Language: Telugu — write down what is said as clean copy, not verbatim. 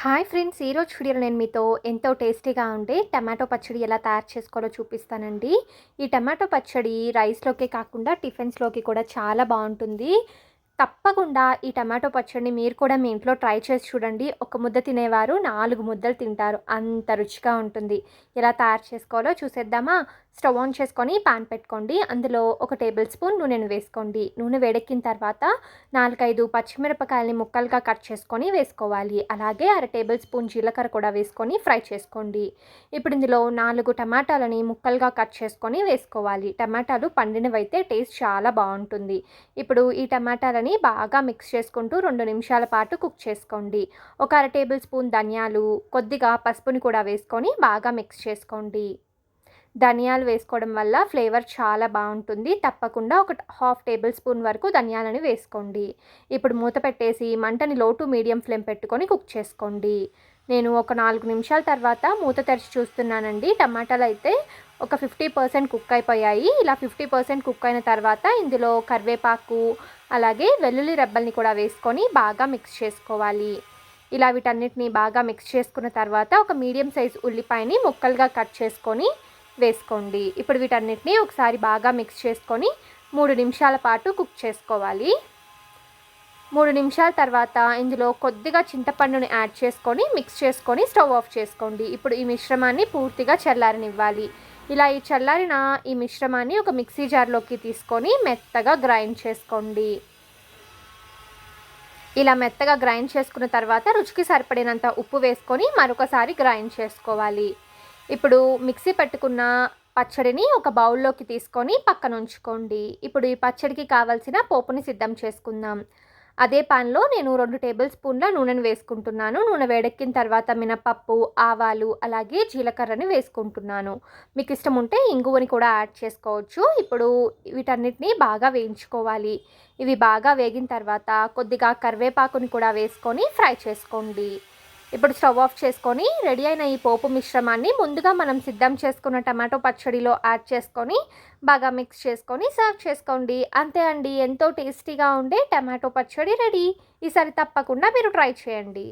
హాయ్ ఫ్రెండ్స్, ఈరోజు వీడియోలో నేను మీతో ఎంతో టేస్టీగా ఉండే టమాటో పచ్చడి ఎలా తయారు చేసుకోవాలో చూపిస్తానండి. ఈ టమాటో పచ్చడి రైస్లోకే కాకుండా టిఫిన్స్లోకి కూడా చాలా బాగుంటుంది. తప్పకుండా ఈ టమాటో పచ్చడిని మీరు కూడా మీ ఇంట్లో ట్రై చేసి చూడండి. ఒక ముద్ద తినేవారు 4 ముద్దలు తింటారు, అంత రుచిగా ఉంటుంది. ఎలా తయారు చేసుకోవాలో చూసేద్దామా? స్టవ్ ఆన్ చేసుకొని పాన్ పెట్టుకోండి. అందులో 1 టేబుల్ స్పూన్ నూనెను వేసుకోండి. నూనె వేడెక్కిన తర్వాత 4-5 పచ్చిమిరపకాయలని ముక్కలుగా కట్ చేసుకొని వేసుకోవాలి. అలాగే 1/2 టేబుల్ స్పూన్ జీలకర్ర కూడా వేసుకొని ఫ్రై చేసుకోండి. ఇప్పుడు ఇందులో 4 టమాటాలని ముక్కలుగా కట్ చేసుకొని వేసుకోవాలి. టమాటాలు పండినవైతే టేస్ట్ చాలా బాగుంటుంది. ఇప్పుడు ఈ టమాటాలని బాగా మిక్స్ చేసుకుంటూ 2 నిమిషాల పాటు కుక్ చేసుకోండి. ఒక 1/2 టేబుల్ స్పూన్ ధనియాలు, కొద్దిగా పసుపుని కూడా వేసుకొని బాగా మిక్స్ చేసుకోండి. ధనియాలు వేసుకోవడం వల్ల ఫ్లేవర్ చాలా బాగుంటుంది. తప్పకుండా ఒక 1/2 టేబుల్ స్పూన్ వరకు ధనియాలని వేసుకోండి. ఇప్పుడు మూత పెట్టేసి మంటని లో టు మీడియం ఫ్లేమ్ పెట్టుకొని కుక్ చేసుకోండి. నేను ఒక 4 నిమిషాల తర్వాత మూత తెరిచి చూస్తున్నానండి. టమాటాలు అయితే ఒక 50% కుక్ అయిపోయాయి. ఇలా 50% కుక్ అయిన తర్వాత ఇందులో కరివేపాకు, అలాగే వెల్లుల్లి రెబ్బల్ని కూడా వేసుకొని బాగా మిక్స్ చేసుకోవాలి. ఇలా వీటన్నిటిని బాగా మిక్స్ చేసుకున్న తర్వాత ఒక మీడియం సైజ్ ఉల్లిపాయని ముక్కలుగా కట్ చేసుకొని వేసుకోండి. ఇప్పుడు వీటన్నిటిని ఒకసారి బాగా మిక్స్ చేసుకొని 3 నిమిషాల పాటు కుక్ చేసుకోవాలి. 3 నిమిషాల తర్వాత ఇందులో కొద్దిగా చింతపండుని యాడ్ చేసుకొని మిక్స్ చేసుకొని స్టవ్ ఆఫ్ చేసుకోండి. ఇప్పుడు ఈ మిశ్రమాన్ని పూర్తిగా చల్లారనివ్వాలి. ఇలా ఈ చల్లారిన ఈ మిశ్రమాన్ని ఒక మిక్సీ జార్లోకి తీసుకొని మెత్తగా గ్రైండ్ చేసుకోండి. ఇలా మెత్తగా గ్రైండ్ చేసుకున్న తర్వాత రుచికి సరిపడినంత ఉప్పు వేసుకొని మరొకసారి గ్రైండ్ చేసుకోవాలి. ఇప్పుడు మిక్సీ పెట్టుకున్న పచ్చడిని ఒక బౌల్లోకి తీసుకొని పక్కన ఉంచుకోండి. ఇప్పుడు ఈ పచ్చడికి కావాల్సిన పోపుని సిద్ధం చేసుకుందాం. అదే పాన్లో నేను 2 టేబుల్ స్పూన్ల నూనెను వేసుకుంటున్నాను. నూనె వేడెక్కిన తర్వాత మినపప్పు, ఆవాలు, అలాగే జీలకర్రని వేసుకుంటున్నాను. మీకు ఇష్టం ఉంటే ఇంగువని కూడా యాడ్ చేసుకోవచ్చు. ఇప్పుడు వీటన్నిటిని బాగా వేయించుకోవాలి. ఇవి బాగా వేగిన తర్వాత కొద్దిగా కరివేపాకుని కూడా వేసుకొని ఫ్రై చేసుకోండి. ఇప్పుడు స్టవ్ ఆఫ్ చేసుకొని రెడీ అయిన ఈ పోపు మిశ్రమాన్ని ముందుగా మనం సిద్ధం చేసుకున్న టమాటో పచ్చడిలో యాడ్ చేసుకొని బాగా మిక్స్ చేసుకొని సర్వ్ చేసుకోండి. అంతే అండి, ఎంతో టేస్టీగా ఉండే టమాటో పచ్చడి రెడీ. ఈసారి తప్పకుండా మీరు ట్రై చేయండి.